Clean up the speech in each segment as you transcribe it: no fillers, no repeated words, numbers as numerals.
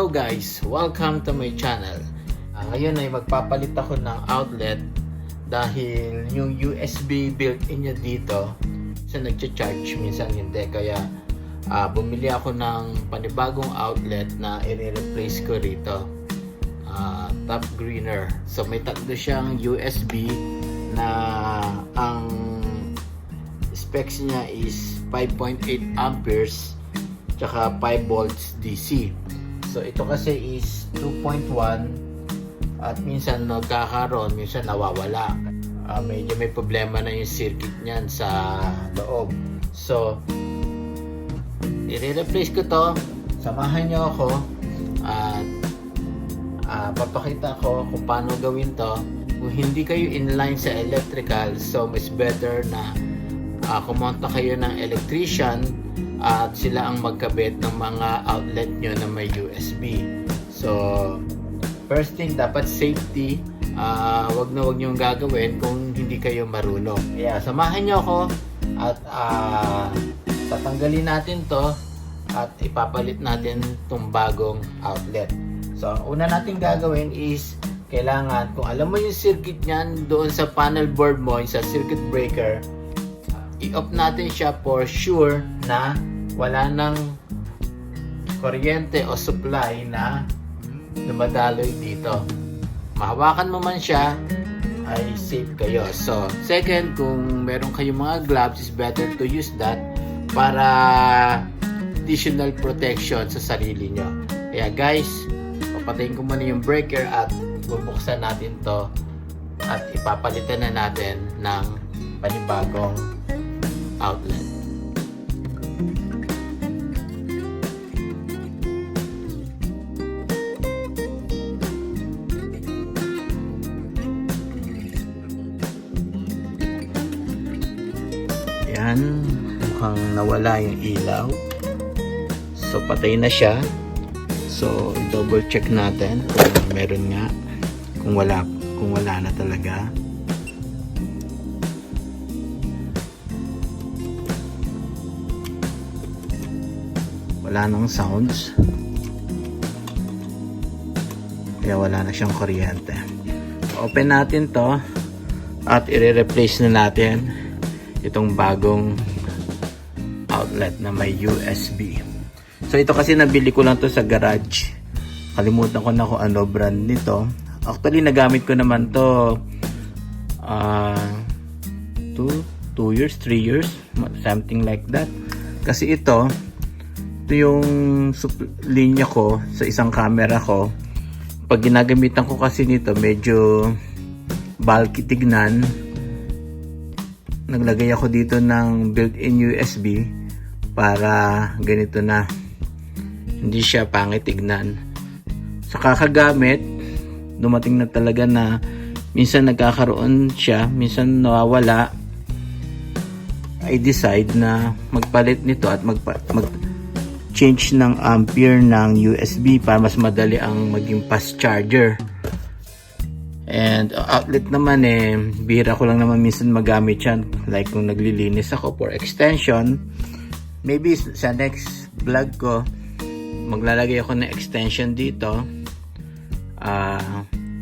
Hello guys! Welcome to my channel. Ngayon ay magpapalit ako ng outlet dahil yung USB built-in niya dito sa nagcha-charge, minsan hindi. Kaya bumili ako ng panibagong outlet na i-replace ko rito. Top Greener. So may tatlo siyang USB na ang specs niya is 5.8 amperes tsaka 5 volts DC. So ito kasi is 2.1 at minsan nagkakaroon, minsan nawawala. Medyo may problema na yung circuit niyan sa loob. So i-replace ko to. Samahan niyo ako at papakita ko kung paano gawin to. Kung hindi kayo inline sa electrical, so mas better na kumonta kayo ng electrician at sila ang magkabit ng mga outlet nyo na may USB. So first thing, dapat safety. Wag na wag nyo gagawin kung hindi kayo marunong. Kaya samahan nyo ako at tatanggalin natin to at ipapalit natin tong bagong outlet. So ang una natin gagawin is kailangan, kung alam mo yung circuit nyan doon sa panel board mo, sa circuit breaker, i-off natin siya for sure na wala nang kuryente o supply na dumadaloy dito. Mahawakan mo man siya ay safe kayo. So second, kung meron kayong mga gloves, is better to use that para additional protection sa sarili nyo. Kaya guys, papatayin ko muna yung breaker at bubuksan natin to at ipapalitan na natin ng panibagong outlet. Yan, mukhang nawala yung ilaw. So patay na siya. So double check natin kung meron nga, kung wala na talaga. Wala nang sounds, kaya wala na siyang kuryente. Open natin to at i-replace na natin itong bagong outlet na may USB. So ito kasi nabili ko lang to sa garage. Kalimutan ko na kung ano brand nito. Actually nagamit ko naman to 2 years, 3 years, something like that. Kasi ito yung linya ko sa isang camera ko. Pag ginagamitan ko kasi nito, medyo bulky tignan. Naglagay ako dito ng built-in USB para ganito na, hindi siya pangit tignan. Sa kakagamit, dumating na talaga na minsan nagkakaroon siya, minsan nawawala. I decide na magpalit nito at change ng ampere ng USB para mas madali ang maging fast charger. And outlet naman bira ko lang naman minsan magamit yan, like kung naglilinis ako for extension. Maybe sa next vlog ko maglalagay ako ng extension dito.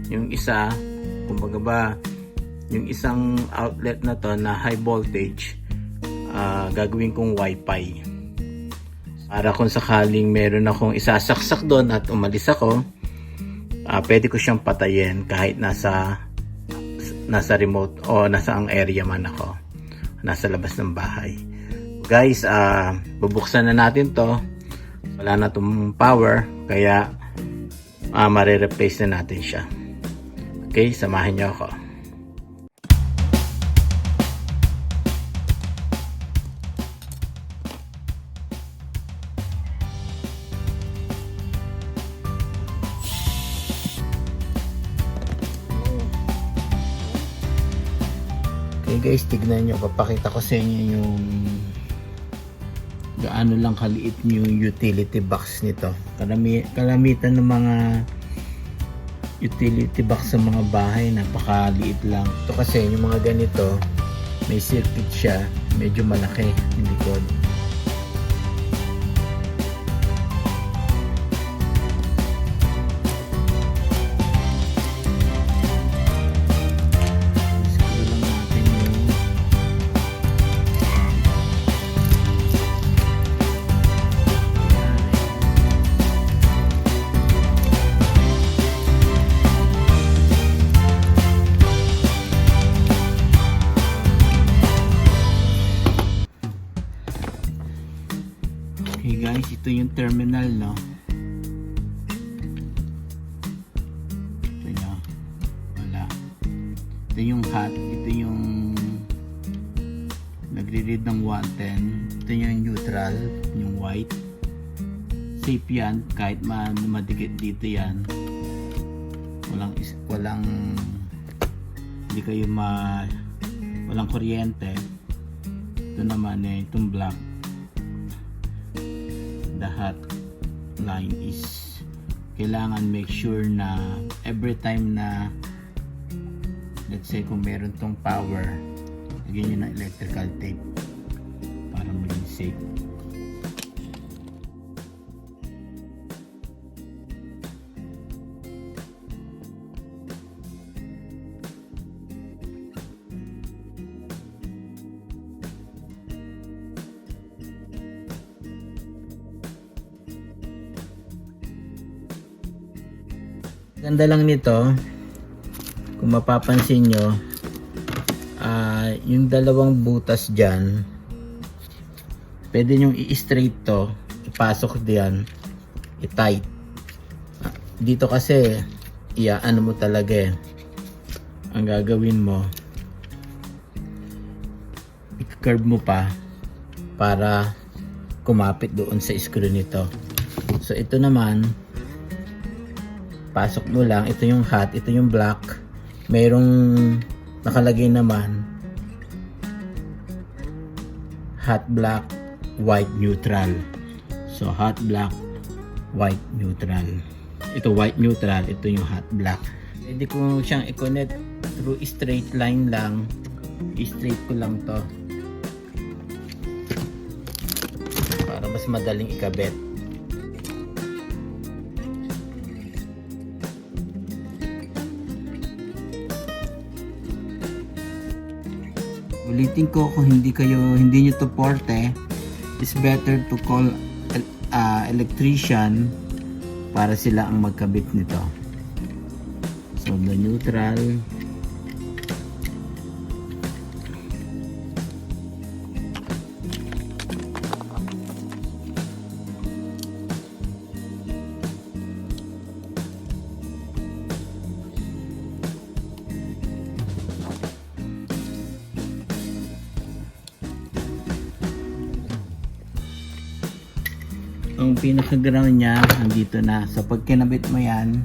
Yung isa, kumbaga ba, yung isang outlet na to na high voltage, gagawin kong wifi. Para kung sakaling meron akong isasaksak doon at umalis ako, pwede ko siyang patayin kahit nasa remote o nasa ang area man ako, nasa labas ng bahay. Guys, bubuksan na natin to. Wala na tong power, kaya mare-replace na natin siya. Okay, samahan niyo ako. Okay guys, tignan nyo, papakita ko sa inyo yung gaano lang kaliit yung utility box nito. Kalamitan ng mga utility box sa mga bahay, napakaliit lang. Ito kasi yung mga ganito, may circuit siya, medyo malaki yung likod. ito yung terminal, no? Ito nyo. Wala. Ito yung hot. Ito yung nagre-read ng 110. Ito yung neutral, yung white. Safe yan kahit madikit dito yan. Walang hindi kayo walang kuryente. Ito naman itong black. The hot line is kailangan make sure na every time na let's say kung meron tong power, lagyan nyo ng electrical tape para maging safe. Ganda lang nito, kung mapapansin nyo, yung dalawang butas dyan, pwede nyong i-straight to, ipasok diyan, i-tight. Dito kasi, ano mo talaga ang gagawin mo, i-curve mo pa para kumapit doon sa screw nito. So ito naman, pasok mo lang, ito yung hot, ito yung black. Mayroong nakalagay naman hot, black, white, neutral. So hot, black, white, neutral. Ito white, neutral, ito yung hot, black. Pwede ko siyang i-connect through straight line lang. I-straight ko lang to para mas madaling ikabit. Ulitin ko, kung hindi nyo to porte, it's better to call electrician para sila ang magkabit nito. So the neutral, ang pinaka-ground niya nandito na. So pag kinabit mo yan,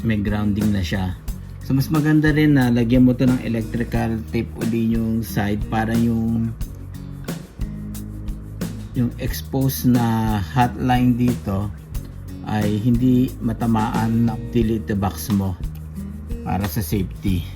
may grounding na siya. So mas maganda rin na lagyan mo to ng electrical tape uli yung side para yung exposed na hot line dito ay hindi matamaan ng utility box mo para sa safety.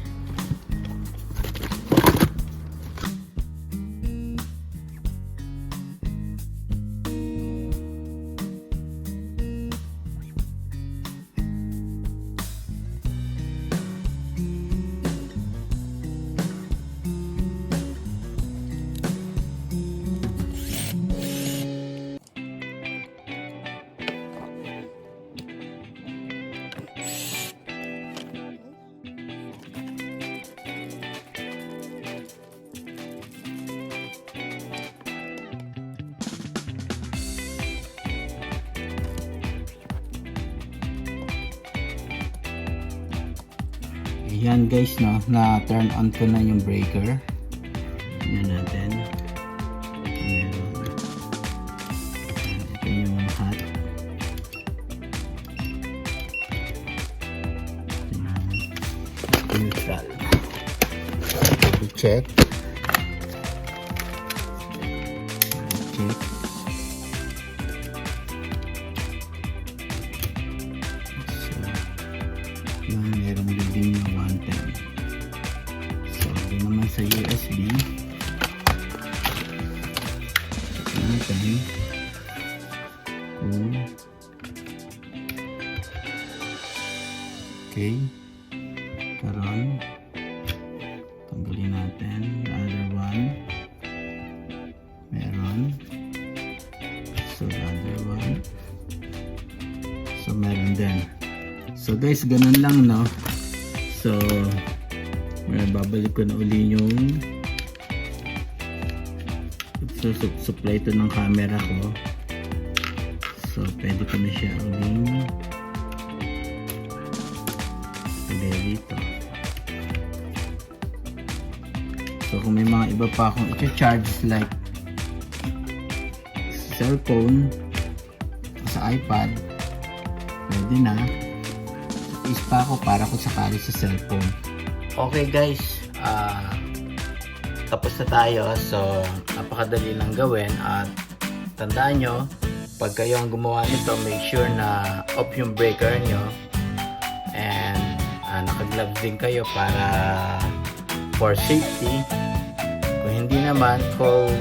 Yan guys, no, na turn on ko na yung breaker. Tingnan natin. Ito yung hot. Neutral. Check. Check. Merong reading na 110. So, ito naman sa USB. Ito natin. Okay. Karon. Tanggalin natin. The other one. Meron. So, the other one. So, meron din. So guys, ganun lang, no? So babalik ko na uli yung supply to ng camera ko. So, pwede ko na siya uling dito. So, kung may mga iba pa akong i-charge like cellphone sa iPad, pwede na. Is pa ako para kung sakali sa cellphone. Okay guys, tapos na tayo. So, napakadali lang gawin at tandaan nyo, pag kayo ang gumawa nito, make sure na off yung breaker nyo and naka-gloves din kayo para for safety. Kung hindi naman, call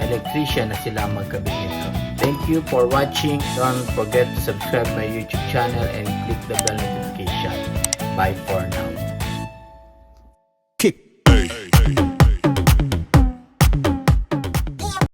electrician na sila magkabit nito. Thank you for watching. Don't forget to subscribe my YouTube channel and click the bell notification. Bye for now.